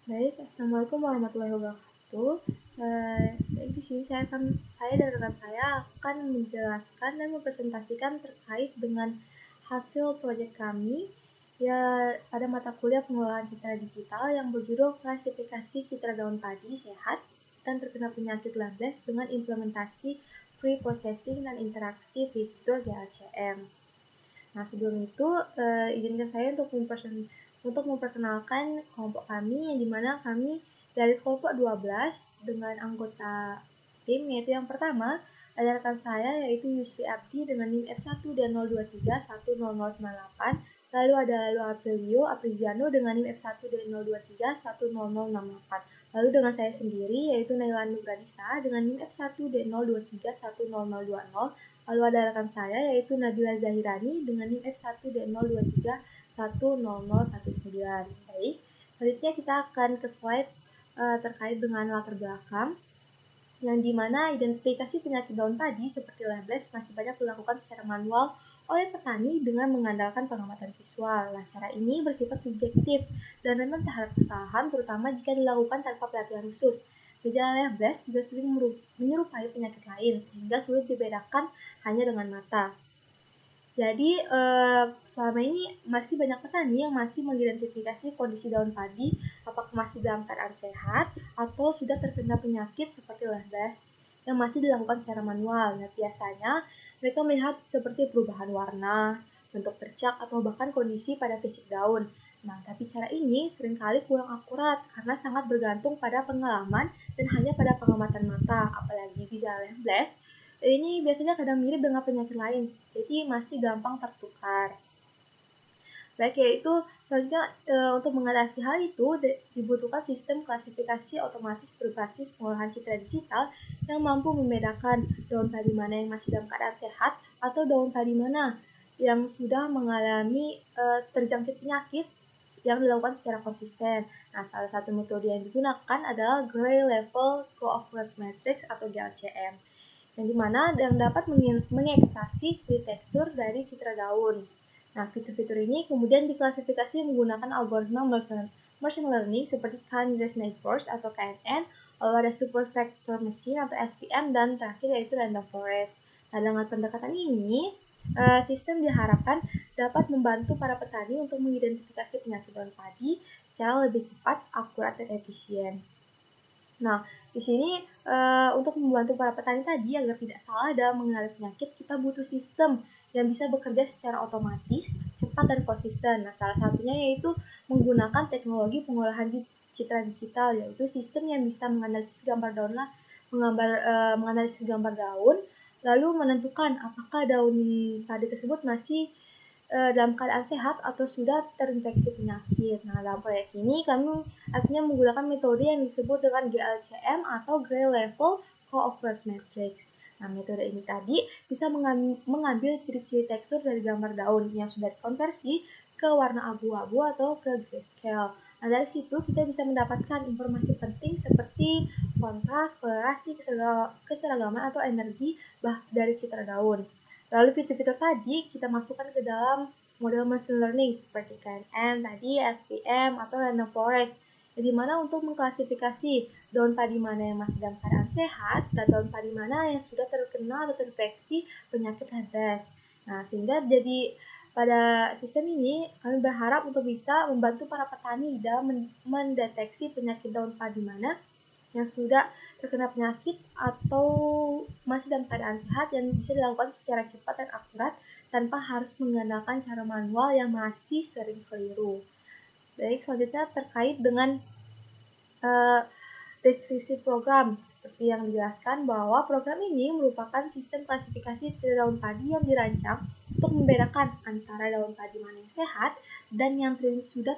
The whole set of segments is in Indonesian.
Baik, Assalamualaikum warahmatullahi wabarakatuh. Baik, di sini saya dan rekan saya akan menjelaskan dan mempresentasikan terkait dengan hasil proyek kami ya pada mata kuliah pengelolaan citra digital yang berjudul klasifikasi citra daun padi sehat dan terkena penyakit labes dengan implementasi pre-processing dan interaksi fitur GLCM. Nah, sebelum itu izinkan saya untuk memperkenalkan kelompok kami yang dimana kami dari kelompok 12 dengan anggota tim, yaitu yang pertama ada rekan saya yaitu Yusri Abdi dengan NIM F1D023100098. Lalu ada Apriliano dengan NIM F1D023100068. Lalu dengan saya sendiri yaitu Nailan Nugradisa dengan NIM F1D023100020. Lalu ada rekan saya yaitu Nabila Zahirani dengan NIM F1D023100019. Baik, selanjutnya kita akan ke slide terkait dengan latar belakang yang dimana identifikasi penyakit daun padi seperti labes masih banyak dilakukan secara manual oleh petani dengan mengandalkan pengamatan visual. Nah, cara ini bersifat subjektif dan rentan terhadap kesalahan terutama jika dilakukan tanpa pelatihan khusus. Gejala labes juga sering menyerupai penyakit lain sehingga sulit dibedakan hanya dengan mata. Jadi selama ini masih banyak petani yang masih mengidentifikasi kondisi daun padi apakah masih dalam keadaan sehat atau sudah terkena penyakit seperti labes yang masih dilakukan secara manual. Nah, biasanya mereka melihat seperti perubahan warna, bentuk bercak, atau bahkan kondisi pada fisik daun. Nah, tapi cara ini seringkali kurang akurat karena sangat bergantung pada pengalaman dan hanya pada pengamatan mata, apalagi gejala labes ini biasanya kadang mirip dengan penyakit lain, jadi masih gampang tertukar. Baik, yaitu selanjutnya untuk mengatasi hal itu dibutuhkan sistem klasifikasi otomatis berbasis pengolahan citra digital yang mampu membedakan daun padi mana yang masih dalam keadaan sehat atau daun padi mana yang sudah mengalami terjangkit penyakit yang dilakukan secara konsisten. Nah, salah satu metode yang digunakan adalah Gray Level Cooccurrence Matrix atau GLCM, yang dimana yang dapat mengekstraksi ciri tekstur dari citra daun. Nah, fitur-fitur ini kemudian diklasifikasi menggunakan algoritma machine learning seperti Candidacy Networks atau KNN, lalu ada Super Vector Machine atau SVM, dan terakhir yaitu Random Forest. Nah, dengan pendekatan ini, sistem diharapkan dapat membantu para petani untuk mengidentifikasi penyakit daun padi secara lebih cepat, akurat, dan efisien. Nah, di sini untuk membantu para petani tadi agar tidak salah dalam mengenali penyakit, kita butuh sistem yang bisa bekerja secara otomatis, cepat, dan konsisten. Nah, salah satunya yaitu menggunakan teknologi pengolahan citra digital, yaitu sistem yang bisa menganalisis gambar daun, lalu menentukan apakah daun padi tersebut masih dalam keadaan sehat atau sudah terinfeksi penyakit. Nah, dalam proyek ini kami akhirnya menggunakan metode yang disebut dengan GLCM atau Gray Level Cooccurrence Matrix. Nah, metode ini tadi bisa mengambil ciri-ciri tekstur dari gambar daun yang sudah dikonversi ke warna abu-abu atau ke grayscale. Nah, dari situ kita bisa mendapatkan informasi penting seperti kontras, kolorasi, keseragaman atau energi dari citra daun. Lalu fitur-fitur tadi kita masukkan ke dalam model machine learning seperti KNN tadi, SVM, atau Random Forest, di mana untuk mengklasifikasi daun padi mana yang masih dalam keadaan sehat dan daun padi mana yang sudah terkena atau terinfeksi penyakit labes. Nah, sehingga jadi pada sistem ini kami berharap untuk bisa membantu para petani dalam mendeteksi penyakit daun padi mana yang sudah terkena penyakit atau masih dalam keadaan sehat yang bisa dilakukan secara cepat dan akurat tanpa harus mengandalkan cara manual yang masih sering keliru. Baik, selanjutnya terkait dengan deskripsi program. Seperti yang dijelaskan bahwa program ini merupakan sistem klasifikasi daun padi yang dirancang untuk membedakan antara daun padi mana yang sehat dan yang sudah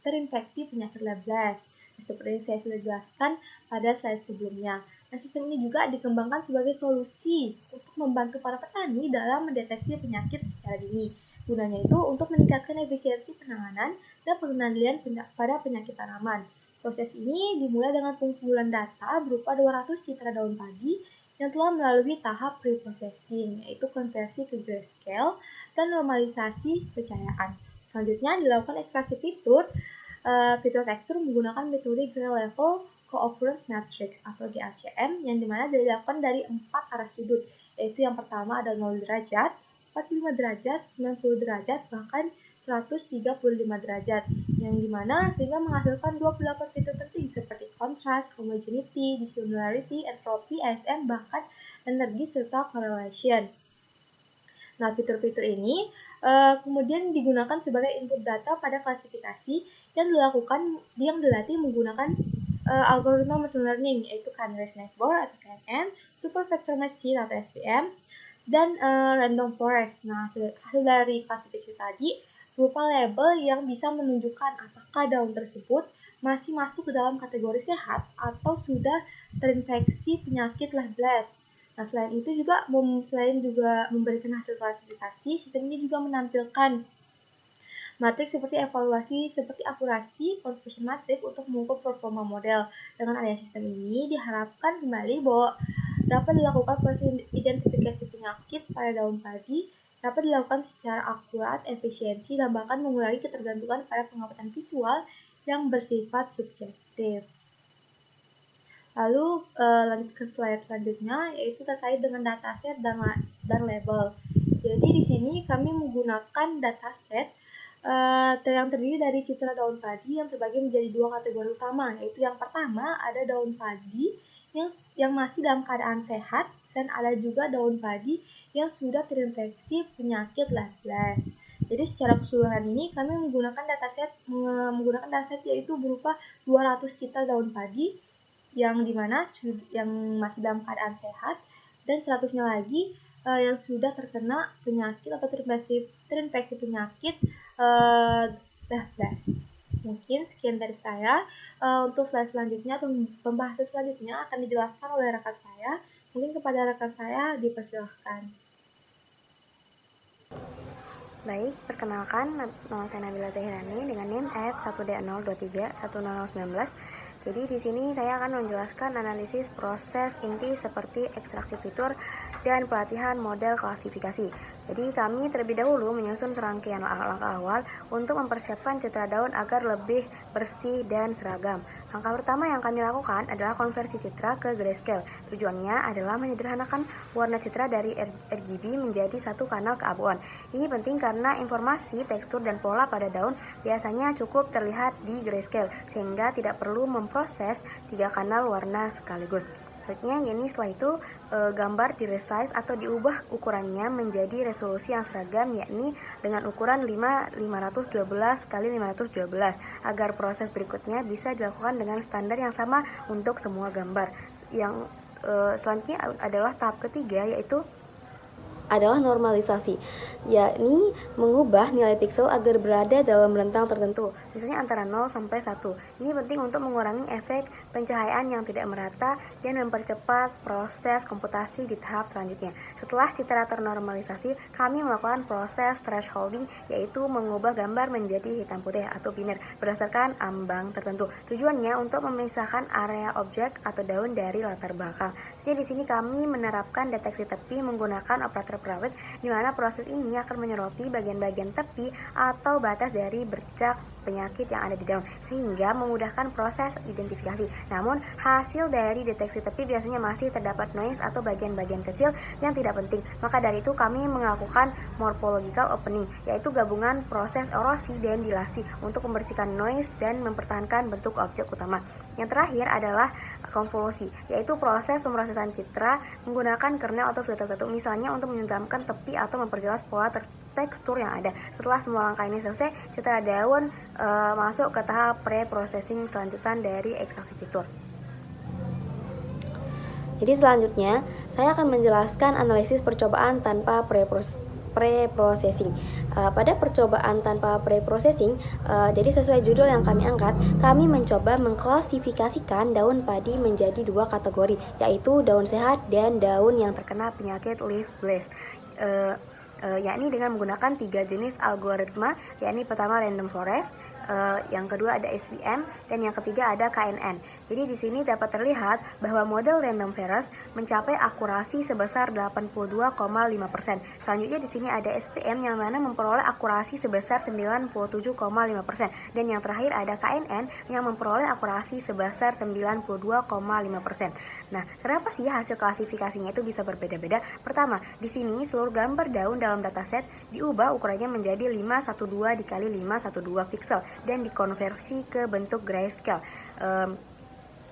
terinfeksi penyakit labes. Seperti yang saya sudah jelaskan pada slide sebelumnya. Nah, sistem ini juga dikembangkan sebagai solusi untuk membantu para petani dalam mendeteksi penyakit secara dini. Gunanya itu untuk meningkatkan efisiensi penanganan dan pengendalian pada penyakit tanaman. Proses ini dimulai dengan pengumpulan data berupa 200 citra daun padi yang telah melalui tahap pre-processing, yaitu konversi ke grayscale dan normalisasi pencahayaan. Selanjutnya dilakukan ekstraksi fitur fitur tekstur menggunakan metode Gray Level Co-occurrence Matrix atau GACM yang dimana dilakukan dari 4 arah sudut, yaitu yang pertama ada 0 derajat, 45 derajat, 90 derajat, bahkan 135 derajat, yang dimana sehingga menghasilkan 28 fitur penting seperti kontras, homogeneity, dissimilarity, entropy, ASM, bahkan energi serta correlation. Nah, fitur-fitur ini kemudian digunakan sebagai input data pada klasifikasi yang dilatih menggunakan algoritma machine learning, yaitu Canvas Network atau KNN, Super Vector Machine atau SVM, dan Random Forest. Nah, hasil dari klasifikasi tadi berupa label yang bisa menunjukkan apakah daun tersebut masih masuk ke dalam kategori sehat atau sudah terinfeksi penyakit Leblast. Nah, selain juga memberikan hasil klasifikasi, sistem ini juga menampilkan matriks seperti akurasi, conversion matrix untuk mengukur performa model. Dengan adanya sistem ini, diharapkan kembali bahwa dapat dilakukan proses identifikasi penyakit pada daun padi, dapat dilakukan secara akurat, efisiensi, dan bahkan mengurangi ketergantungan pada pengamatan visual yang bersifat subjektif. Lalu lanjut ke slide selanjutnya, yaitu terkait dengan dataset dan label. Jadi di sini kami menggunakan dataset yang terdiri dari citra daun padi yang terbagi menjadi 2 kategori utama, yaitu yang pertama ada daun padi yang masih dalam keadaan sehat, dan ada juga daun padi yang sudah terinfeksi penyakit Leblast. Jadi secara keseluruhan ini kami menggunakan dataset yaitu berupa 200 citra daun padi yang dimana yang masih dalam keadaan sehat, dan 100-nya lagi yang sudah terkena penyakit atau terinfeksi penyakit Leblast. Mungkin sekian dari saya. Untuk slide selanjutnya atau pembahasan selanjutnya akan dijelaskan oleh rekan saya. Mungkin kepada rekan saya dipersilahkan. Baik, perkenalkan, nama saya Nabila Zahirani dengan NIM F1D0231019. Jadi di sini saya akan menjelaskan analisis proses inti seperti ekstraksi fitur dan pelatihan model klasifikasi. Jadi kami terlebih dahulu menyusun serangkaian langkah awal untuk mempersiapkan citra daun agar lebih bersih dan seragam. Langkah pertama yang kami lakukan adalah konversi citra ke grayscale. Tujuannya adalah menyederhanakan warna citra dari RGB menjadi satu kanal keabuan. Ini penting karena informasi, tekstur, dan pola pada daun biasanya cukup terlihat di grayscale, sehingga tidak perlu memproses 3 kanal warna sekaligus. Selanjutnya, setelah itu gambar di-resize atau diubah ukurannya menjadi resolusi yang seragam, yakni dengan ukuran 512 x 512 agar proses berikutnya bisa dilakukan dengan standar yang sama untuk semua gambar. Yang selanjutnya adalah tahap ketiga, yaitu adalah normalisasi, yakni mengubah nilai pixel agar berada dalam rentang tertentu, misalnya antara 0 sampai 1. Ini penting untuk mengurangi efek pencahayaan yang tidak merata dan mempercepat proses komputasi di tahap selanjutnya. Setelah citra ternormalisasi, kami melakukan proses thresholding, yaitu mengubah gambar menjadi hitam putih atau biner berdasarkan ambang tertentu. Tujuannya untuk memisahkan area objek atau daun dari latar belakang. Jadi di sini kami menerapkan deteksi tepi menggunakan operator perawat, di mana proses ini akan menyoroti bagian-bagian tepi atau batas dari bercak penyakit yang ada di daun, sehingga memudahkan proses identifikasi. Namun, hasil dari deteksi tepi biasanya masih terdapat noise atau bagian-bagian kecil yang tidak penting. Maka dari itu kami melakukan morphological opening, yaitu gabungan proses erosi dan dilasi untuk membersihkan noise dan mempertahankan bentuk objek utama. Yang terakhir adalah konvolusi, yaitu proses pemrosesan citra menggunakan kernel atau filter tertentu, misalnya untuk menyentuhkan tepi atau memperjelas pola tekstur yang ada. Setelah semua langkah ini selesai, citra daun masuk ke tahap pre-processing selanjutan dari ekstraksi fitur. Jadi selanjutnya, saya akan menjelaskan analisis percobaan tanpa pre-processing. Pada percobaan tanpa pre-processing, jadi sesuai judul yang kami angkat, kami mencoba mengklasifikasikan daun padi menjadi 2 kategori, yaitu daun sehat dan daun yang terkena penyakit leaf blast. Yakni dengan menggunakan 3 jenis algoritma, yakni pertama random forest, Yang kedua ada SVM, dan yang ketiga ada KNN. Jadi di sini dapat terlihat bahwa model random forest mencapai akurasi sebesar 82,5%. Selanjutnya di sini ada SVM yang mana memperoleh akurasi sebesar 97,5%, dan yang terakhir ada KNN yang memperoleh akurasi sebesar 92,5%. Nah, kenapa sih hasil klasifikasinya itu bisa berbeda-beda? Pertama, di sini seluruh gambar daun dalam dataset diubah ukurannya menjadi 512 dikali 512 pixel dan dikonversi ke bentuk grayscale.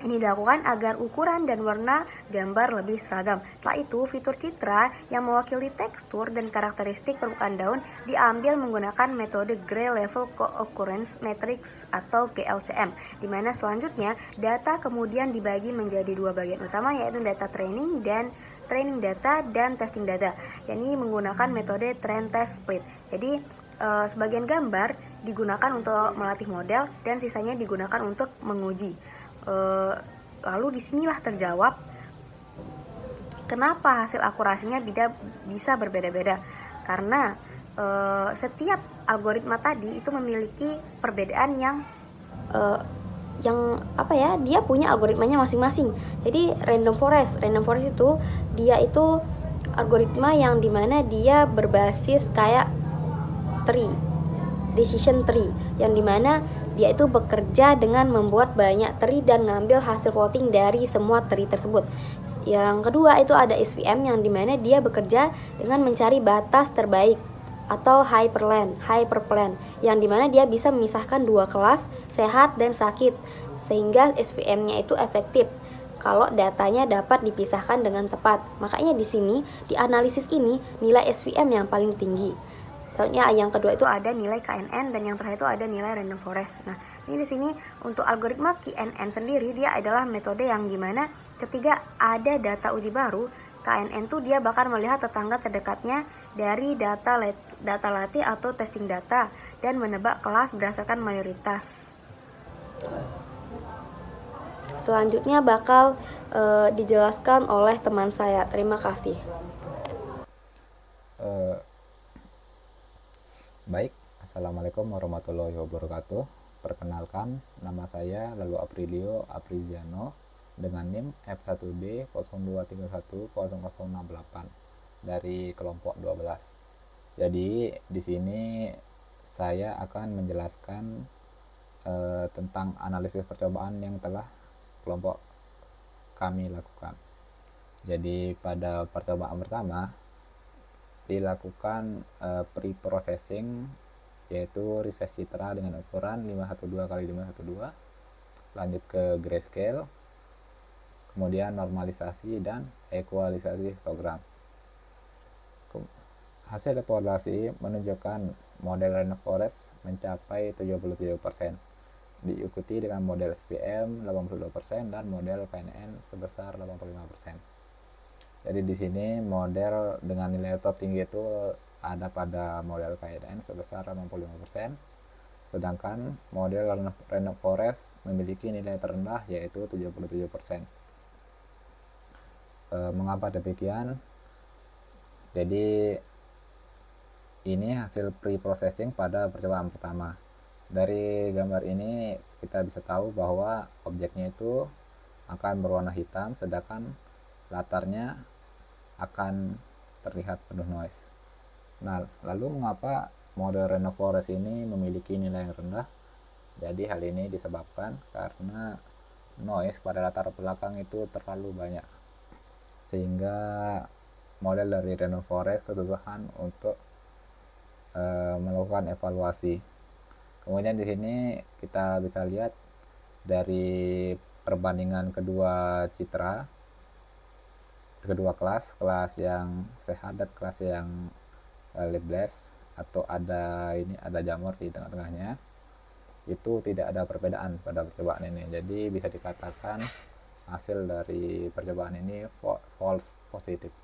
Ini dilakukan agar ukuran dan warna gambar lebih seragam. Setelah itu, fitur citra yang mewakili tekstur dan karakteristik permukaan daun diambil menggunakan metode Gray Level Co-Occurrence Matrix atau GLCM, di mana selanjutnya data kemudian dibagi menjadi dua bagian utama, yaitu data training data dan testing data, yakni menggunakan metode train test split. Jadi sebagian gambar digunakan untuk melatih model dan sisanya digunakan untuk menguji. Lalu disinilah terjawab kenapa hasil akurasinya bisa berbeda-beda, karena setiap algoritma tadi itu memiliki perbedaan yang dia punya algoritmanya masing-masing. Jadi random forest itu dia itu algoritma yang dimana dia berbasis kayak decision tree, yang dimana dia itu bekerja dengan membuat banyak tree dan ngambil hasil voting dari semua tree tersebut. Yang kedua itu ada SVM, yang dimana dia bekerja dengan mencari batas terbaik atau hyperplan, yang dimana dia bisa memisahkan dua kelas, sehat dan sakit, sehingga SVM-nya itu efektif kalau datanya dapat dipisahkan dengan tepat. Makanya di sini di analisis ini nilai SVM yang paling tinggi. Soalnya yang kedua itu ada nilai KNN, dan yang terakhir itu ada nilai random forest. Nah, ini di sini untuk algoritma KNN sendiri dia adalah metode yang gimana ketika ada data uji baru, KNN tuh dia bakal melihat tetangga terdekatnya dari data latih atau testing data dan menebak kelas berdasarkan mayoritas. Selanjutnya bakal dijelaskan oleh teman saya. Terima kasih. Baik, Assalamualaikum warahmatullahi wabarakatuh. Perkenalkan, nama saya Lalu Aprilio Apriziano dengan NIM F1B02310068 dari kelompok 12. Jadi di sini saya akan menjelaskan tentang analisis percobaan yang telah kelompok kami lakukan. Jadi pada percobaan pertama dilakukan pre-processing, yaitu riset citra dengan ukuran 512 x 512, lanjut ke grayscale, kemudian normalisasi dan ekualisasi histogram. Hasil evaluasi menunjukkan model random forest mencapai 77%, diikuti dengan model SVM 82% dan model KNN sebesar 85%. Jadi di sini model dengan nilai tertinggi itu ada pada model KNN sebesar 85%, sedangkan model random forest memiliki nilai terendah yaitu 77%. Mengapa demikian? Jadi ini hasil pre-processing pada percobaan pertama. Dari gambar ini kita bisa tahu bahwa objeknya itu akan berwarna hitam, sedangkan latarnya akan terlihat penuh noise. Nah, lalu mengapa model random forest ini memiliki nilai yang rendah? Jadi hal ini disebabkan karena noise pada latar belakang itu terlalu banyak, sehingga model dari random forest kesusahan untuk melakukan evaluasi. Kemudian di sini kita bisa lihat dari perbandingan kedua kelas yang sehat dan kelas yang lebless atau ada jamur di tengah-tengahnya, itu tidak ada perbedaan pada percobaan ini. Jadi bisa dikatakan hasil dari percobaan ini false positive.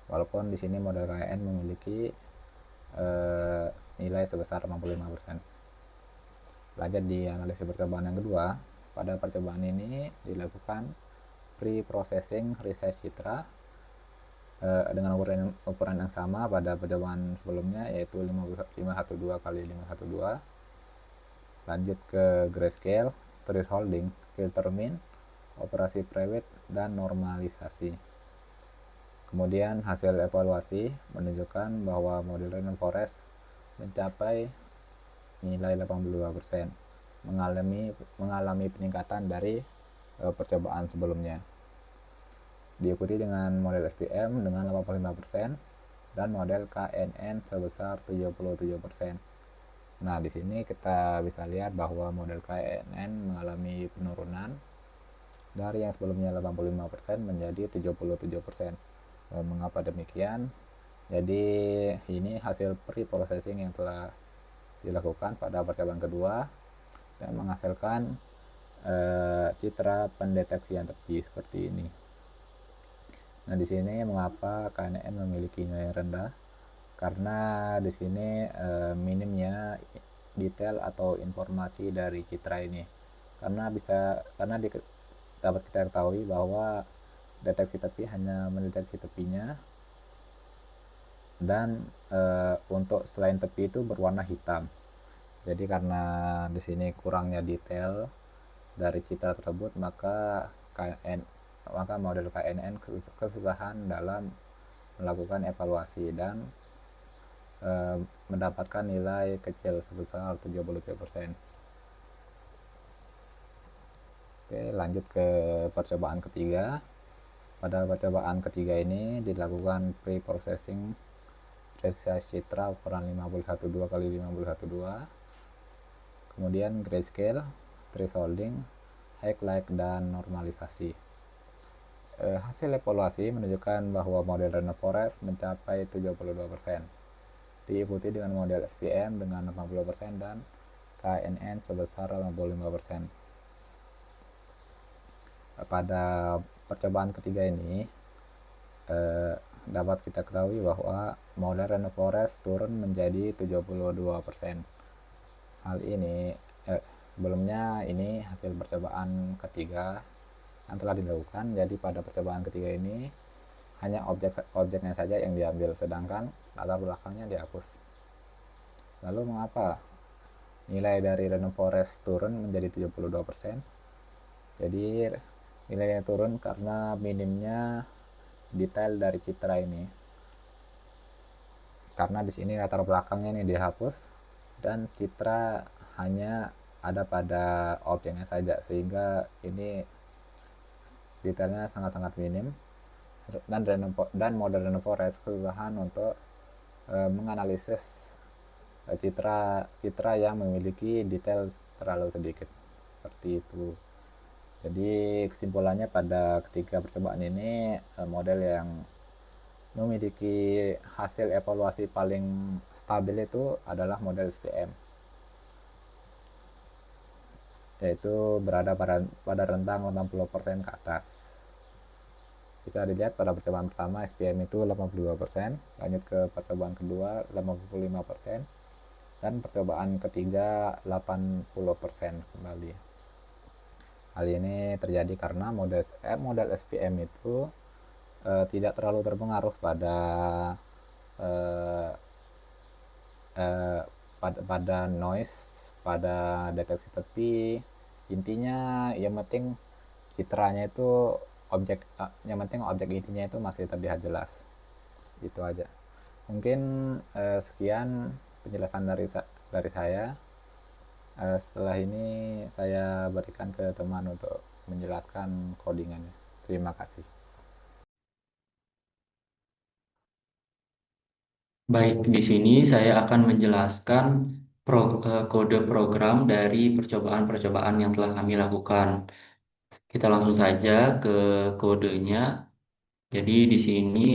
Walaupun di sini model KN memiliki nilai sebesar 85%. Lanjut di analisis percobaan yang kedua. Pada percobaan ini dilakukan pre-processing riset citra dengan ukuran yang sama pada percobaan sebelumnya, yaitu 512 kali 512. Lanjut ke grayscale, thresholding, filter min, operasi prewidth, dan normalisasi. Kemudian hasil evaluasi menunjukkan bahwa model random forest mencapai nilai 82%, mengalami peningkatan dari percobaan sebelumnya. Diikuti dengan model SPM dengan 85% dan model KNN sebesar 77%. Nah, di sini kita bisa lihat bahwa model KNN mengalami penurunan dari yang sebelumnya 85% menjadi 77%. Mengapa demikian? Jadi ini hasil pre-processing yang telah dilakukan pada percobaan kedua dan menghasilkan citra pendeteksian tepi seperti ini. Nah, di sini mengapa KNN memiliki nilai rendah? Karena di sini minimnya detail atau informasi dari citra ini. Karena dapat kita ketahui bahwa deteksi tepi hanya mendeteksi tepinya, dan untuk selain tepi itu berwarna hitam. Jadi karena di sini kurangnya detail dari citra tersebut, maka model KNN kesusahan dalam melakukan evaluasi dan mendapatkan nilai kecil sebesar 77%. Oke, lanjut ke percobaan ketiga. Pada percobaan ketiga ini dilakukan pre-processing resize citra ukuran 512 kali 512, kemudian grayscale, thresholding, highlight, dan normalisasi. Hasil evaluasi menunjukkan bahwa model random forest mencapai 72%, diikuti dengan model SPM dengan 80% dan KNN sebesar 85%. Pada percobaan ketiga ini dapat kita ketahui bahwa model random forest turun menjadi 72%. Hal ini sebelumnya ini hasil percobaan ketiga yang telah dilakukan. Jadi pada percobaan ketiga ini hanya objeknya saja yang diambil, sedangkan latar belakangnya dihapus. Lalu mengapa nilai dari random forest turun menjadi 72%? Jadi nilainya turun karena minimnya detail dari citra ini. Karena di sini latar belakangnya ini dihapus dan citra hanya ada pada objeknya saja, sehingga ini detailnya sangat-sangat minim, dan model random forest kesusahan untuk menganalisis citra yang memiliki detail terlalu sedikit seperti itu. Jadi kesimpulannya pada ketiga percobaan ini, model yang memiliki hasil evaluasi paling stabil itu adalah model SPM, yaitu berada pada rentang 80% ke atas. Bisa dilihat pada percobaan pertama SPM itu 82%, lanjut ke percobaan kedua 85%, dan percobaan ketiga 80% kembali. Hal ini terjadi karena model SPM itu tidak terlalu terpengaruh pada noise, pada deteksi tepi. Intinya yang penting citranya itu yang penting objek intinya itu masih terlihat jelas. Itu aja. Mungkin sekian penjelasan dari saya. Setelah ini saya berikan ke teman untuk menjelaskan codingannya. Terima kasih. Baik, di sini saya akan menjelaskan kode program dari percobaan-percobaan yang telah kami lakukan. Kita langsung saja ke kodenya. Jadi di sini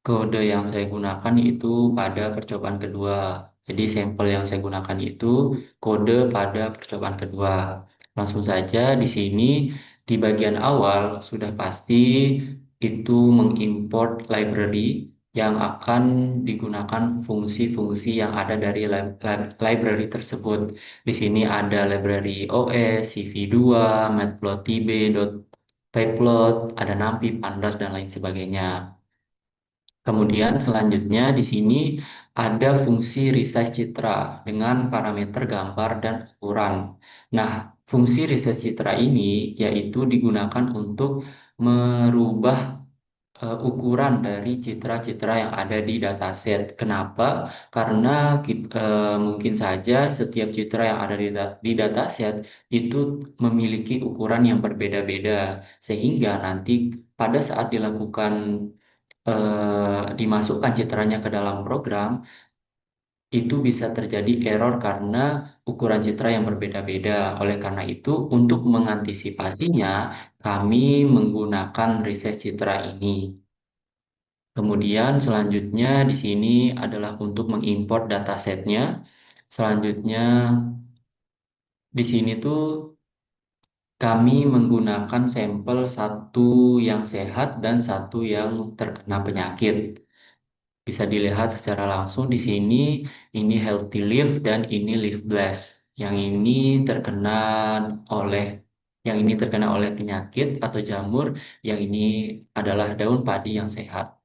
kode yang saya gunakan itu pada percobaan kedua. Jadi sampel yang saya gunakan itu kode pada percobaan kedua. Langsung saja di sini di bagian awal sudah pasti itu mengimport library yang akan digunakan fungsi-fungsi yang ada dari library tersebut. Di sini ada library OS, CV2, Matplotlib, Pyplot, ada NumPy, Pandas, dan lain sebagainya. Kemudian selanjutnya di sini ada fungsi resize citra dengan parameter gambar dan ukuran. Nah, fungsi resize citra ini yaitu digunakan untuk merubah ukuran dari citra-citra yang ada di dataset. Kenapa? Karena mungkin saja setiap citra yang ada di dataset itu memiliki ukuran yang berbeda-beda, sehingga nanti pada saat dimasukkan citranya ke dalam program, itu bisa terjadi error karena ukuran citra yang berbeda-beda. Oleh karena itu, untuk mengantisipasinya, kami menggunakan resize citra ini. Kemudian selanjutnya di sini adalah untuk mengimport datasetnya. Selanjutnya di sini tuh kami menggunakan sampel satu yang sehat dan satu yang terkena penyakit. Bisa dilihat secara langsung di sini, ini healthy leaf dan ini leaf blast. Yang ini terkena oleh yang ini terkena oleh penyakit atau jamur, yang ini adalah daun padi yang sehat.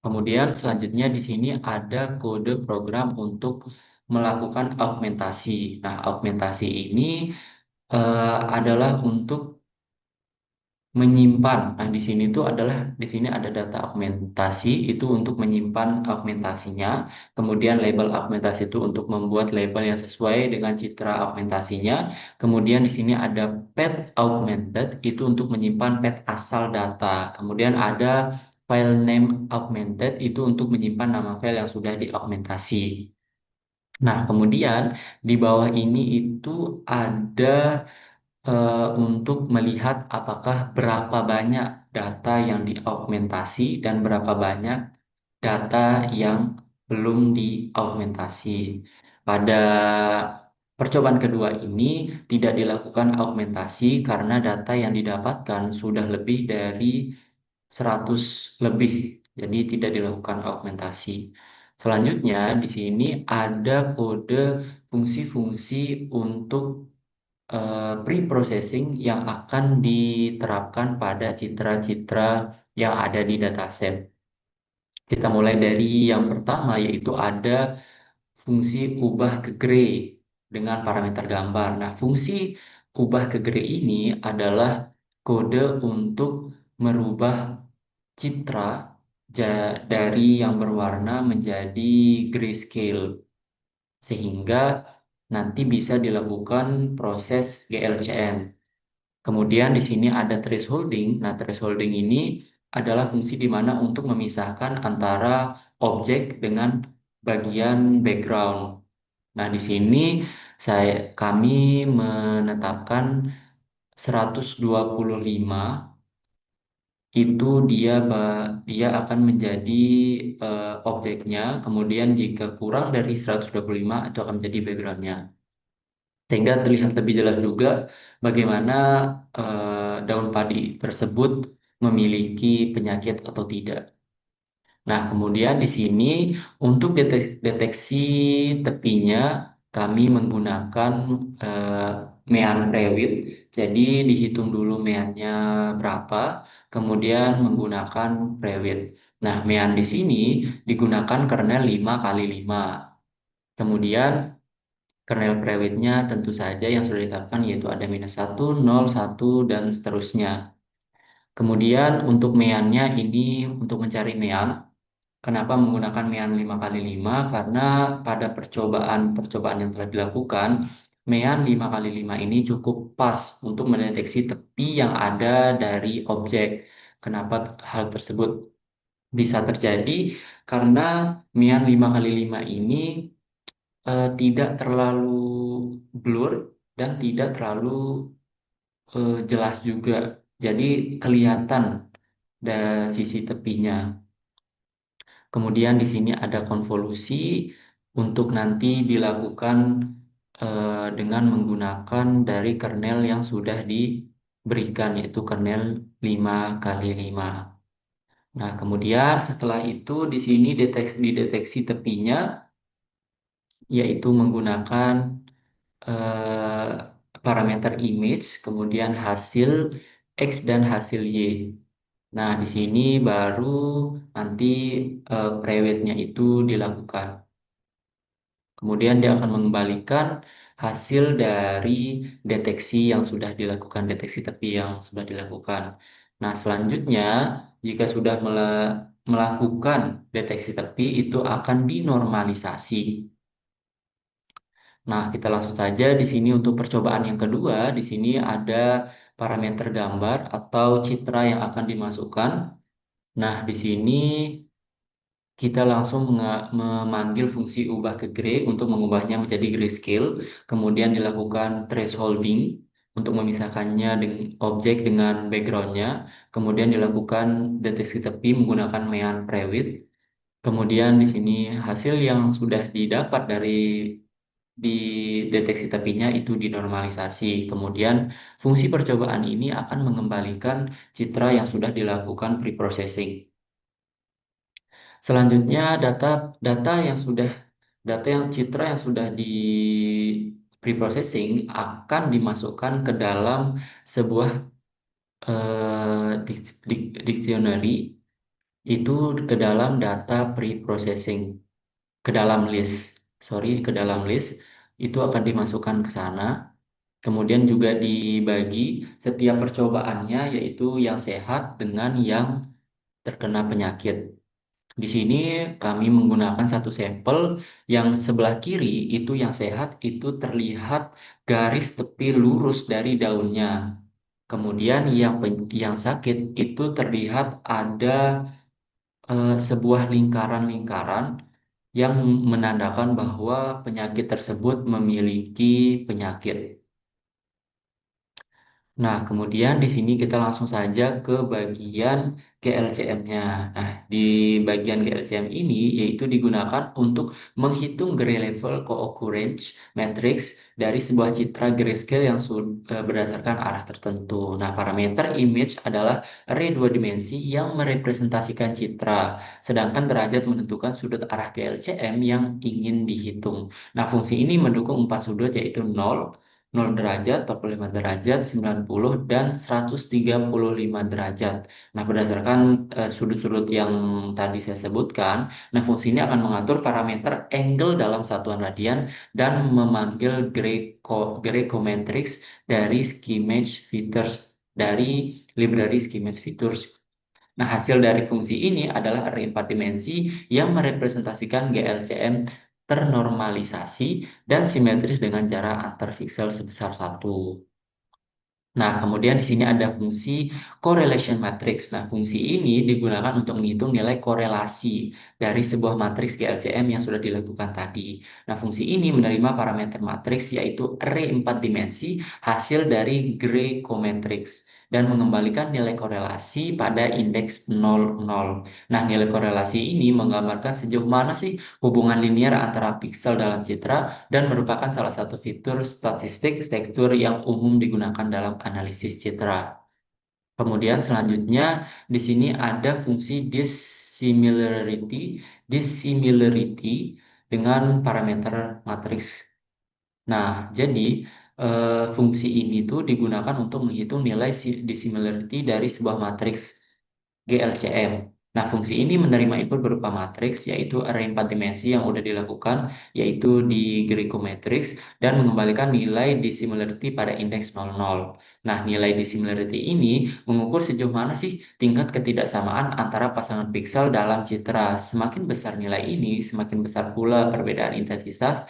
Kemudian selanjutnya di sini ada kode program untuk melakukan augmentasi. Nah, augmentasi ini adalah untuk menyimpan. Nah, di sini ada data augmentasi itu untuk menyimpan augmentasinya. Kemudian label augmentasi itu untuk membuat label yang sesuai dengan citra augmentasinya. Kemudian di sini ada path augmented itu untuk menyimpan path asal data. Kemudian ada file name augmented itu untuk menyimpan nama file yang sudah diaugmentasi. Nah, kemudian di bawah ini itu ada untuk melihat apakah berapa banyak data yang diaugmentasi dan berapa banyak data yang belum diaugmentasi. Pada percobaan kedua ini tidak dilakukan augmentasi karena data yang didapatkan sudah lebih dari 100 lebih, jadi tidak dilakukan augmentasi. Selanjutnya, di sini ada kode fungsi-fungsi untuk pre-processing yang akan diterapkan pada citra-citra yang ada di dataset. Kita mulai dari yang pertama, yaitu ada fungsi ubah ke gray dengan parameter gambar. Nah, fungsi ubah ke gray ini adalah kode untuk merubah citra dari yang berwarna menjadi grayscale, sehingga nanti bisa dilakukan proses GLCM. Kemudian di sini ada thresholding. Nah, thresholding ini adalah fungsi di mana untuk memisahkan antara objek dengan bagian background. Nah, di sini kami menetapkan 125 itu dia akan menjadi objeknya. Kemudian jika kurang dari 125 itu akan menjadi backgroundnya. Sehingga terlihat lebih jelas juga bagaimana daun padi tersebut memiliki penyakit atau tidak. Nah, kemudian di sini untuk deteksi tepinya kami menggunakan eh, mean prewidth. Jadi dihitung dulu meannya berapa, kemudian menggunakan prewidth. Nah, mean di sini digunakan kernel 5 kali 5. Kemudian kernel prewednya tentu saja yang sudah ditetapkan yaitu ada minus 1, 0, 1, dan seterusnya. Kemudian untuk meannya ini untuk mencari mean. Kenapa menggunakan mean 5 kali 5? Karena pada percobaan-percobaan yang telah dilakukan, mean 5 kali 5 ini cukup pas untuk mendeteksi tepi yang ada dari objek. Kenapa hal tersebut bisa terjadi? Karena mean 5 kali 5 ini tidak terlalu blur dan tidak terlalu jelas juga. Jadi kelihatan dari sisi tepinya. Kemudian di sini ada konvolusi untuk nanti dilakukan dengan menggunakan dari kernel yang sudah diberikan yaitu kernel 5 kali 5. Nah, kemudian setelah itu di sini dideteksi tepinya yaitu menggunakan eh, parameter image, kemudian hasil X dan hasil Y. Nah, di sini baru nanti prewednya itu dilakukan. Kemudian dia akan mengembalikan hasil dari deteksi yang sudah dilakukan, deteksi tepi yang sudah dilakukan. Nah, selanjutnya jika sudah melakukan deteksi tepi itu akan dinormalisasi. Nah, kita langsung saja di sini untuk percobaan yang kedua, di sini ada parameter gambar atau citra yang akan dimasukkan. Nah, di sini kita langsung memanggil fungsi ubah ke gray untuk mengubahnya menjadi grayscale, kemudian dilakukan thresholding untuk memisahkannya dengan objek dengan backgroundnya, kemudian dilakukan deteksi tepi menggunakan mean prewidth. Kemudian di sini hasil yang sudah didapat dari di deteksi tepinya itu dinormalisasi. Kemudian fungsi percobaan ini akan mengembalikan citra yang sudah dilakukan preprocessing. Selanjutnya data yang sudah data yang citra yang sudah di preprocessing akan dimasukkan ke dalam sebuah dictionary itu ke dalam data preprocessing ke dalam list ke dalam list itu akan dimasukkan ke sana. Kemudian juga dibagi setiap percobaannya yaitu yang sehat dengan yang terkena penyakit. Di sini kami menggunakan satu sampel yang sebelah kiri itu yang sehat itu terlihat garis tepi lurus dari daunnya. Kemudian yang sakit itu terlihat ada sebuah lingkaran-lingkaran yang menandakan bahwa penyakit tersebut memiliki penyakit. Nah, kemudian di sini kita langsung saja ke bagian GLCM-nya. Nah, di bagian GLCM ini yaitu digunakan untuk menghitung gray level co-occurrence matrix dari sebuah citra grayscale yang berdasarkan arah tertentu. Nah, parameter image adalah array dua dimensi yang merepresentasikan citra, sedangkan derajat menentukan sudut arah GLCM yang ingin dihitung. Nah, fungsi ini mendukung empat sudut yaitu 0 derajat, 45 derajat, 90, dan 135 derajat. Nah, berdasarkan sudut-sudut yang tadi saya sebutkan, nah fungsi ini akan mengatur parameter angle dalam satuan radian dan memanggil Greco-matrix dari schemage features dari library schemage features. Nah, hasil dari fungsi ini adalah array 4 dimensi yang merepresentasikan GLCM ternormalisasi dan simetris dengan jarak antar piksel sebesar 1. Nah, kemudian di sini ada fungsi correlation matrix. Nah, fungsi ini digunakan untuk menghitung nilai korelasi dari sebuah matriks GLCM yang sudah dilakukan tadi. Nah, fungsi ini menerima parameter matriks yaitu array 4 dimensi hasil dari Greco-matrix dan mengembalikan nilai korelasi pada indeks 00. Nah, nilai korelasi ini menggambarkan sejauh mana sih hubungan linear antara piksel dalam citra dan merupakan salah satu fitur statistik tekstur yang umum digunakan dalam analisis citra. Kemudian selanjutnya di sini ada fungsi dissimilarity dengan parameter matriks. Nah, jadi fungsi ini tuh digunakan untuk menghitung nilai dissimilarity dari sebuah matriks GLCM. Nah, fungsi ini menerima input berupa matriks, yaitu array 4 dimensi yang sudah dilakukan, yaitu di Greco matrix, dan mengembalikan nilai dissimilarity pada indeks 00. Nah, nilai dissimilarity ini mengukur sejauh mana sih tingkat ketidaksamaan antara pasangan piksel dalam citra. Semakin besar nilai ini, semakin besar pula perbedaan intensitas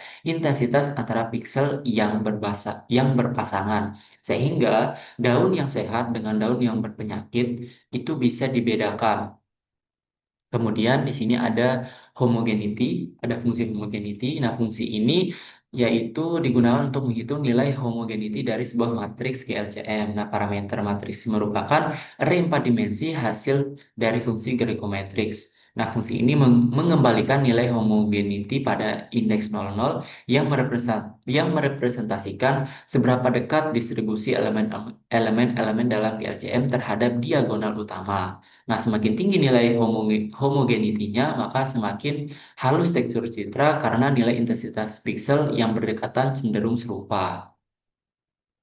antara piksel yang berpasangan. Sehingga daun yang sehat dengan daun yang berpenyakit itu bisa dibedakan. Kemudian di sini ada homogeneity, ada fungsi homogeneity. Nah, fungsi ini yaitu digunakan untuk menghitung nilai homogeneity dari sebuah matriks GLCM. Nah, parameter matriks merupakan array 4 dimensi hasil dari fungsi Greco matrix. Nah, fungsi ini mengembalikan nilai homogeneity pada indeks 00 yang merepresentasikan seberapa dekat distribusi elemen-elemen dalam GLCM terhadap diagonal utama. Nah, semakin tinggi nilai homogenitinya, maka semakin halus tekstur citra karena nilai intensitas piksel yang berdekatan cenderung serupa.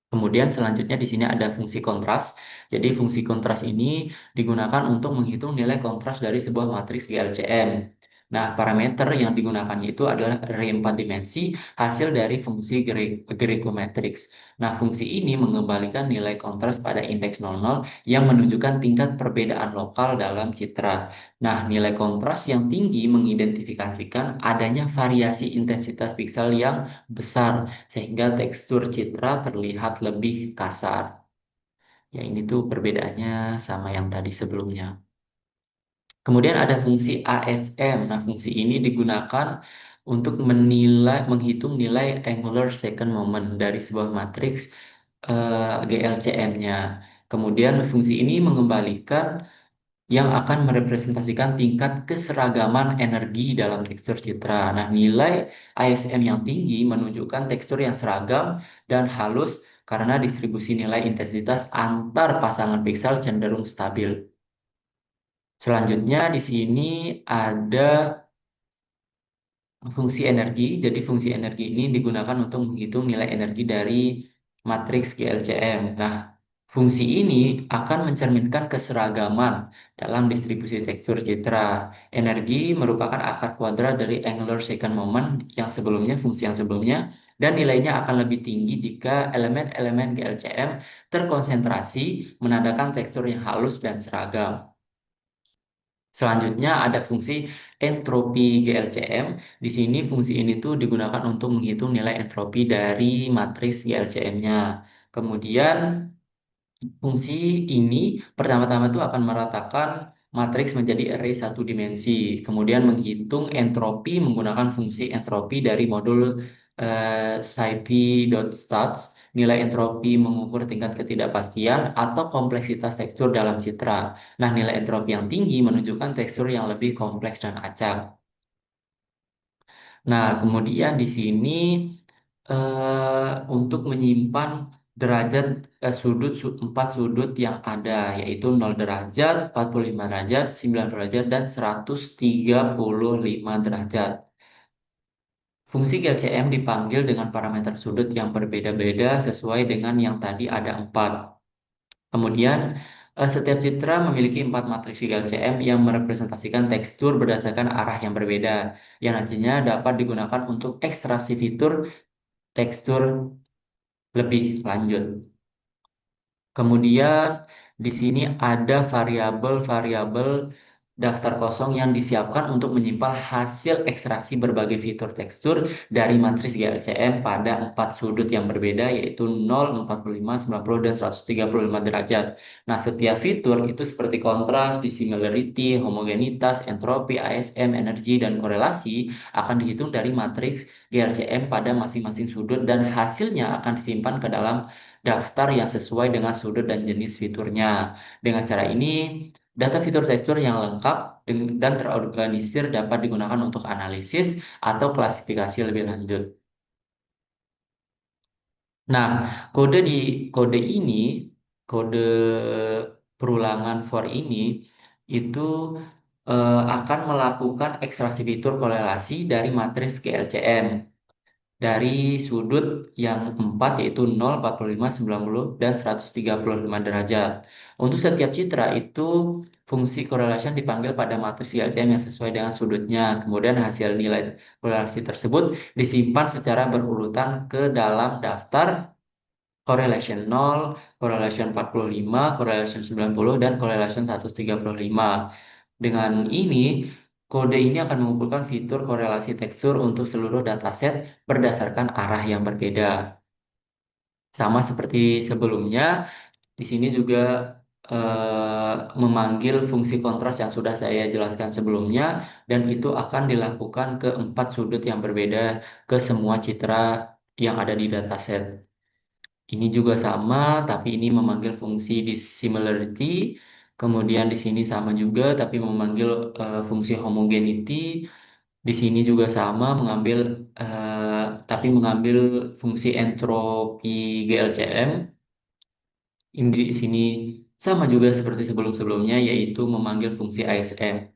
Kemudian selanjutnya di sini ada fungsi kontras. Jadi fungsi kontras ini digunakan untuk menghitung nilai kontras dari sebuah matriks GLCM. Nah, parameter yang digunakannya itu adalah array 4 dimensi hasil dari fungsi Greco-matrix. Nah, fungsi ini mengembalikan nilai kontras pada indeks 00 yang menunjukkan tingkat perbedaan lokal dalam citra. Nah, nilai kontras yang tinggi mengidentifikasikan adanya variasi intensitas piksel yang besar sehingga tekstur citra terlihat lebih kasar. Ya, ini tuh perbedaannya sama yang tadi sebelumnya. Kemudian ada fungsi ASM. Nah, fungsi ini digunakan untuk menghitung nilai angular second moment dari sebuah matriks GLCM-nya. Kemudian fungsi ini mengembalikan yang akan merepresentasikan tingkat keseragaman energi dalam tekstur citra. Nah, nilai ASM yang tinggi menunjukkan tekstur yang seragam dan halus karena distribusi nilai intensitas antar pasangan piksel cenderung stabil. Selanjutnya di sini ada fungsi energi. Jadi fungsi energi ini digunakan untuk menghitung nilai energi dari matriks GLCM. Nah, fungsi ini akan mencerminkan keseragaman dalam distribusi tekstur citra. Energi merupakan akar kuadrat dari angular second moment yang sebelumnya, fungsi yang sebelumnya, dan nilainya akan lebih tinggi jika elemen-elemen GLCM terkonsentrasi menandakan tekstur yang halus dan seragam. Selanjutnya ada fungsi entropi GLCM. Di sini fungsi ini tuh digunakan untuk menghitung nilai entropi dari matriks GLCM-nya. Kemudian fungsi ini pertama-tama tuh akan meratakan matriks menjadi array satu dimensi. Kemudian menghitung entropi menggunakan fungsi entropi dari modul scipy.stats. Nilai entropi mengukur tingkat ketidakpastian atau kompleksitas tekstur dalam citra. Nah, nilai entropi yang tinggi menunjukkan tekstur yang lebih kompleks dan acak. Nah, kemudian di sini untuk menyimpan derajat empat sudut yang ada, yaitu 0 derajat, 45 derajat, 90 derajat, dan 135 derajat. Fungsi GLCM dipanggil dengan parameter sudut yang berbeda-beda sesuai dengan yang tadi ada 4. Kemudian, setiap citra memiliki 4 matriks GLCM yang merepresentasikan tekstur berdasarkan arah yang berbeda, yang nantinya dapat digunakan untuk ekstraksi fitur tekstur lebih lanjut. Kemudian di sini ada variabel-variabel daftar kosong yang disiapkan untuk menyimpan hasil ekstraksi berbagai fitur tekstur dari matriks GLCM pada 4 sudut yang berbeda yaitu 0, 45, 90, dan 135 derajat. Nah, setiap fitur itu seperti kontras, dissimilarity, homogenitas, entropi, ASM, energi, dan korelasi akan dihitung dari matriks GLCM pada masing-masing sudut dan hasilnya akan disimpan ke dalam daftar yang sesuai dengan sudut dan jenis fiturnya. Dengan cara ini, data fitur tekstur yang lengkap dan terorganisir dapat digunakan untuk analisis atau klasifikasi lebih lanjut. Nah, kode ini, kode perulangan for ini itu akan melakukan ekstraksi fitur korelasi dari matriks GLCM dari sudut yang 4 yaitu 0, 45, 90, dan 135 derajat. Untuk setiap citra itu fungsi correlation dipanggil pada matriks GLCM yang sesuai dengan sudutnya. Kemudian hasil nilai korelasi tersebut disimpan secara berurutan ke dalam daftar correlation 0, correlation 45, correlation 90, dan correlation 135. Dengan ini, kode ini akan mengumpulkan fitur korelasi tekstur untuk seluruh dataset berdasarkan arah yang berbeda. Sama seperti sebelumnya, di sini juga memanggil fungsi kontras yang sudah saya jelaskan sebelumnya, dan itu akan dilakukan ke 4 sudut yang berbeda ke semua citra yang ada di dataset. Ini juga sama, tapi ini memanggil fungsi dissimilarity. Kemudian di sini sama juga, tapi memanggil fungsi homogeneity. Di sini juga sama, tapi mengambil fungsi entropi GLCM. Ini di sini sama juga seperti sebelum-sebelumnya, yaitu memanggil fungsi ASM.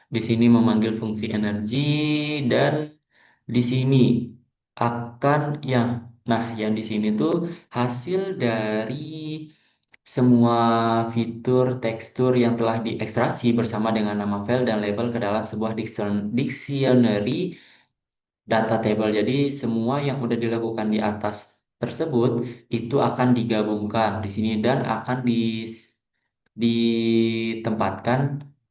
Di sini memanggil fungsi energi dan di sini akan ya Nah, yang di sini tuh hasil dari semua fitur tekstur yang telah diekstraksi bersama dengan nama file dan label ke dalam sebuah dictionary data table. Jadi semua yang udah dilakukan di atas tersebut itu akan digabungkan di sini dan akan ditempatkan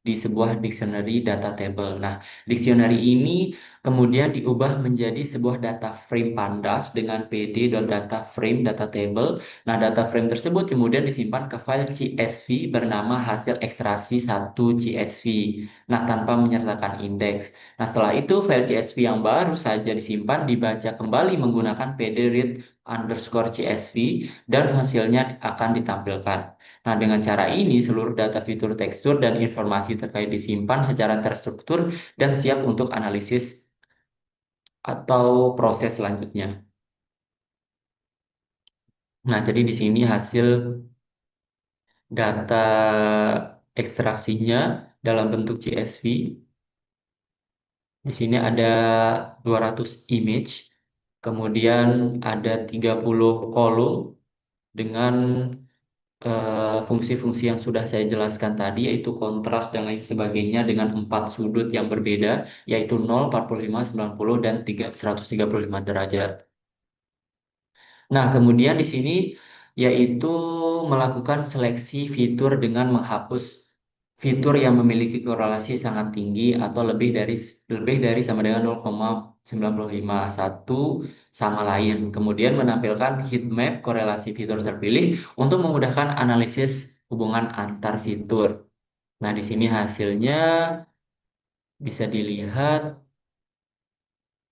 di sebuah dictionary data table. Nah, dictionary ini kemudian diubah menjadi sebuah data frame pandas dengan pd.data frame data table. Nah, data frame tersebut kemudian disimpan ke file CSV bernama hasil ekstraksi 1 CSV. Nah, tanpa menyertakan indeks. Nah, setelah itu file CSV yang baru saja disimpan dibaca kembali menggunakan pd_read underscore CSV dan hasilnya akan ditampilkan. Nah, dengan cara ini, seluruh data fitur tekstur dan informasi terkait disimpan secara terstruktur dan siap untuk analisis atau proses selanjutnya. Nah, jadi di sini hasil data ekstraksinya dalam bentuk CSV. Di sini ada 200 image, kemudian ada 30 kolom dengan fungsi-fungsi yang sudah saya jelaskan tadi, yaitu kontras dan lain sebagainya dengan 4 sudut yang berbeda, yaitu 0, 45, 90, dan 135 derajat. Nah, kemudian di sini yaitu melakukan seleksi fitur dengan menghapus fitur yang memiliki korelasi sangat tinggi atau lebih dari sama dengan 0,951 sama lain. Kemudian menampilkan heat map korelasi fitur terpilih untuk memudahkan analisis hubungan antar fitur. Nah, di sini hasilnya bisa dilihat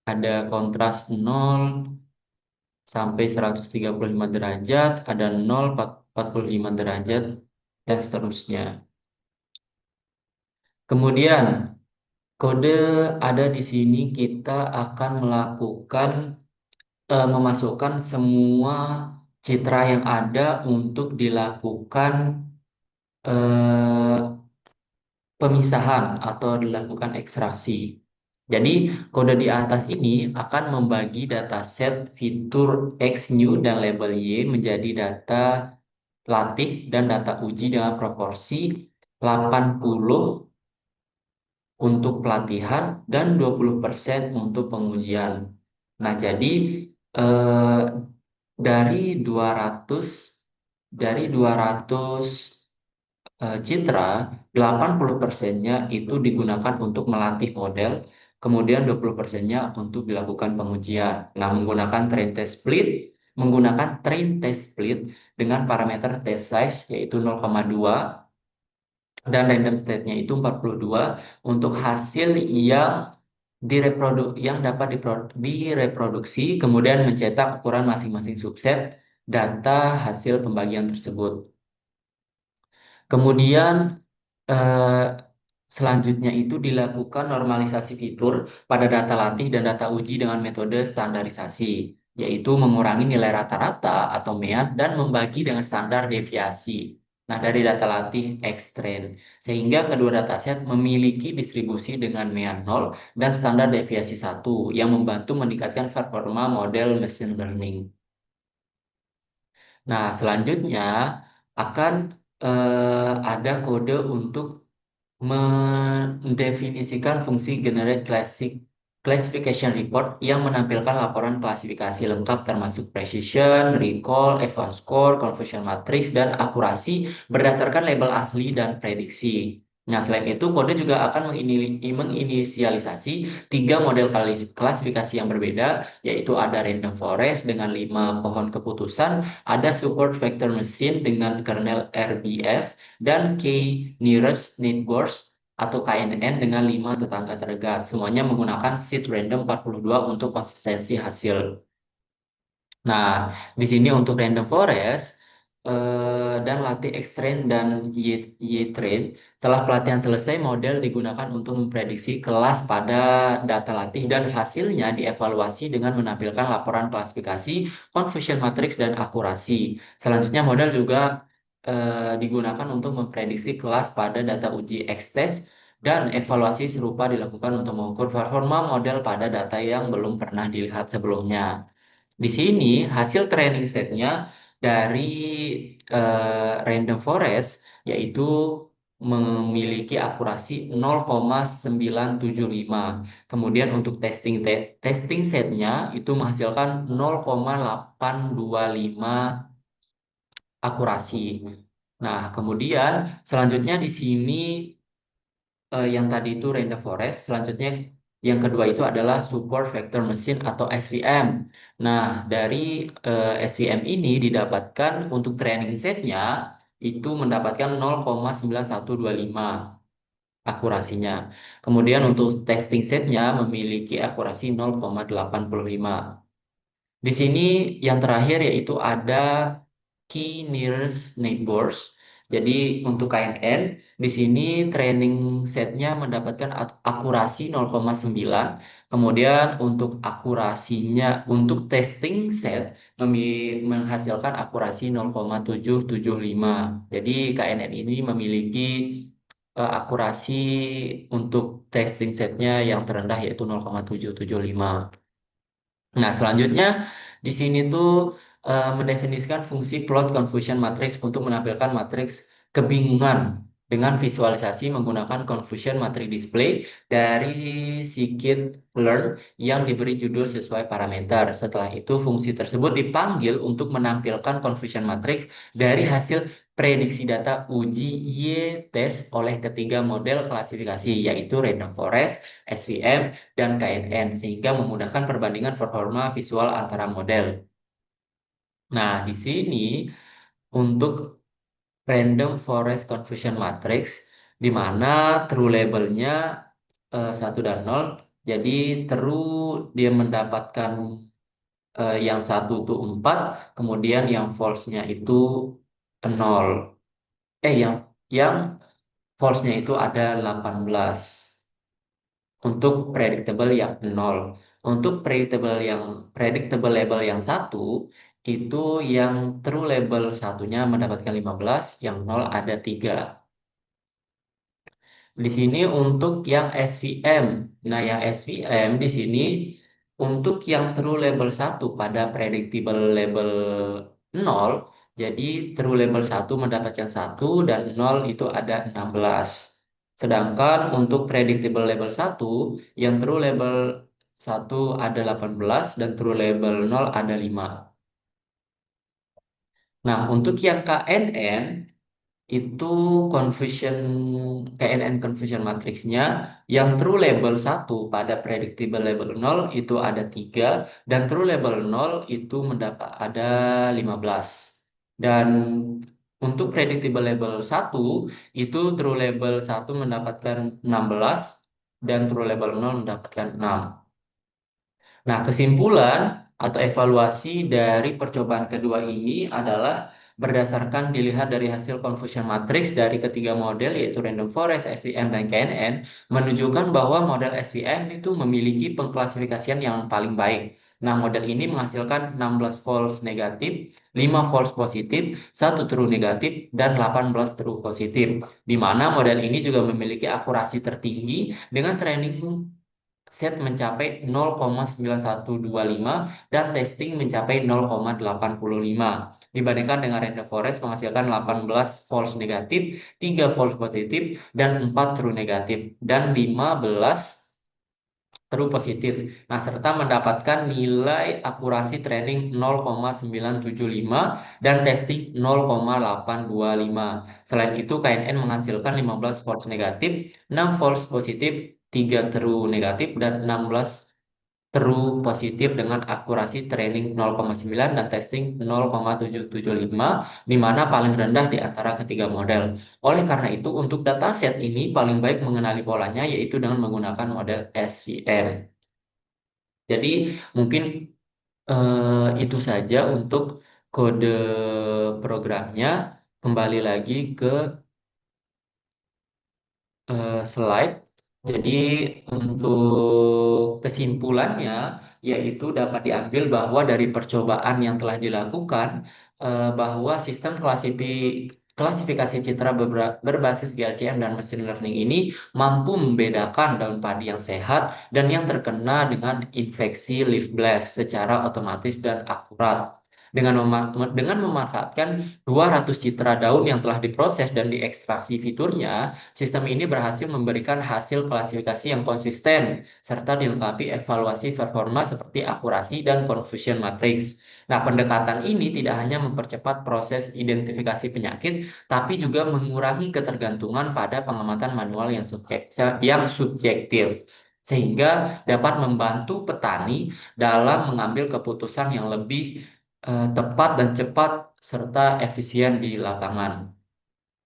ada kontras 0 sampai 135 derajat, ada 0, 45 derajat, dan seterusnya. Kemudian, kode ada di sini kita akan melakukan memasukkan semua citra yang ada untuk dilakukan eh, pemisahan atau dilakukan ekstraksi. Jadi, kode di atas ini akan membagi dataset fitur X new dan label Y menjadi data latih dan data uji dengan proporsi 80 untuk pelatihan dan 20% untuk pengujian. Nah, jadi eh, dari 200 dari 200 citra, 80%-nya itu digunakan untuk melatih model, kemudian 20%-nya untuk dilakukan pengujian. Nah, menggunakan train test split dengan parameter test size yaitu 0,2 dan random state-nya itu 42 untuk hasil yang dapat direproduksi, kemudian mencetak ukuran masing-masing subset data hasil pembagian tersebut. Kemudian eh, selanjutnya itu dilakukan normalisasi fitur pada data latih dan data uji dengan metode standarisasi, yaitu mengurangi nilai rata-rata atau mean dan membagi dengan standar deviasi. Nah, dari data latih X-train, sehingga kedua dataset memiliki distribusi dengan mean 0 dan standar deviasi 1 yang membantu meningkatkan performa model machine learning. Nah, selanjutnya akan ada kode untuk mendefinisikan fungsi generate classification report yang menampilkan laporan klasifikasi lengkap termasuk precision, recall, F1 score, conversion matrix, dan akurasi berdasarkan label asli dan prediksi. Nah, selain itu, kode juga akan menginisialisasi 3 model klasifikasi yang berbeda, yaitu ada random forest dengan 5 pohon keputusan, ada support vector machine dengan kernel RBF, dan K-nearest neighbors atau KNN dengan 5 tetangga terdekat. Semuanya menggunakan seed random 42 untuk konsistensi hasil. Nah, di sini untuk random forest dan latih X-train dan Y-train, setelah pelatihan selesai, model digunakan untuk memprediksi kelas pada data latih dan hasilnya dievaluasi dengan menampilkan laporan klasifikasi, confusion matrix, dan akurasi. Selanjutnya, model juga digunakan untuk memprediksi kelas pada data uji X-test dan evaluasi serupa dilakukan untuk mengukur performa model pada data yang belum pernah dilihat sebelumnya. Di sini hasil training setnya dari random forest yaitu memiliki akurasi 0,975. Kemudian untuk testing setnya itu menghasilkan 0,825 akurasi. Nah, kemudian selanjutnya di sini yang tadi itu random forest, selanjutnya yang kedua itu adalah support vector machine atau SVM. Nah, dari SVM ini didapatkan untuk training setnya itu mendapatkan 0,9125 akurasinya. Kemudian untuk testing setnya memiliki akurasi 0,85. Di sini yang terakhir yaitu ada key nearest neighbors. Jadi untuk KNN di sini training setnya mendapatkan akurasi 0,9. Kemudian untuk akurasinya untuk testing set menghasilkan akurasi 0,775. Jadi KNN ini memiliki akurasi untuk testing setnya yang terendah yaitu 0,775. Nah, selanjutnya di sini tuh mendefinisikan fungsi plot confusion matrix untuk menampilkan matriks kebingungan dengan visualisasi menggunakan confusion matrix display dari scikit-learn yang diberi judul sesuai parameter. Setelah itu fungsi tersebut dipanggil untuk menampilkan confusion matrix dari hasil prediksi data uji Y-test oleh ketiga model klasifikasi yaitu random forest, SVM, dan KNN sehingga memudahkan perbandingan performa visual antara model. Nah, di sini untuk random forest confusion matrix di mana true labelnya 1 dan 0. Jadi true dia mendapatkan yang satu itu 4, kemudian yang false-nya itu 0. Yang false-nya itu ada 18. Untuk predictable yang 0. Untuk predictable label yang satu itu yang true label satunya mendapatkan 15, yang 0 ada 3. Di sini untuk yang SVM. Nah, yang SVM di sini untuk yang true label satu pada predictable label 0, jadi true label satu mendapatkan 1 dan 0 itu ada 16. Sedangkan untuk predictable label satu yang true label satu ada 18 dan true label 0 ada 5. Nah, untuk yang KNN itu confusion KNN confusion matrixnya yang true label satu pada predictable label 0 itu ada 3 dan true label 0 itu mendapat ada 15. Dan untuk predictable label satu itu true label satu mendapatkan 16 dan true label 0 mendapatkan 6. Nah, kesimpulan atau evaluasi dari percobaan kedua ini adalah berdasarkan dilihat dari hasil confusion matrix dari ketiga model yaitu random forest, SVM, dan KNN menunjukkan bahwa model SVM itu memiliki pengklasifikasian yang paling baik. Nah, model ini menghasilkan 16 false negatif, 5 false positif, 1 true negatif, dan 18 true positif. Di mana model ini juga memiliki akurasi tertinggi dengan training set mencapai 0,9125 dan testing mencapai 0,85 dibandingkan dengan random forest menghasilkan 18 false negatif, 3 false positif, dan 4 true negatif, dan 15 true positif. Nah, serta mendapatkan nilai akurasi training 0,975 dan testing 0,825. Selain itu, KNN menghasilkan 15 false negatif, 6 false positif, 3 true negatif, dan 16 true positif dengan akurasi training 0,9 dan testing 0,775, di mana paling rendah di antara ketiga model. Oleh karena itu, untuk dataset ini paling baik mengenali polanya yaitu dengan menggunakan model SVM. Jadi mungkin itu saja untuk kode programnya. Kembali lagi ke slide. Jadi untuk kesimpulannya yaitu dapat diambil bahwa dari percobaan yang telah dilakukan bahwa sistem klasifikasi citra berbasis GLCM dan machine learning ini mampu membedakan daun padi yang sehat dan yang terkena dengan infeksi leaf blast secara otomatis dan akurat. Dengan memanfaatkan 200 citra daun yang telah diproses dan diekstraksi fiturnya, sistem ini berhasil memberikan hasil klasifikasi yang konsisten serta dilengkapi evaluasi performa seperti akurasi dan confusion matrix. Nah, pendekatan ini tidak hanya mempercepat proses identifikasi penyakit, tapi juga mengurangi ketergantungan pada pengamatan manual yang subjektif, sehingga dapat membantu petani dalam mengambil keputusan yang lebih tepat dan cepat serta efisien di lapangan.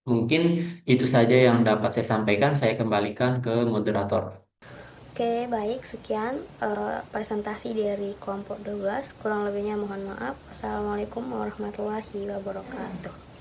Mungkin itu saja yang dapat saya sampaikan. Saya kembalikan ke moderator. Oke, baik, sekian presentasi dari kelompok 12. Kurang lebihnya mohon maaf. Wassalamualaikum warahmatullahi wabarakatuh.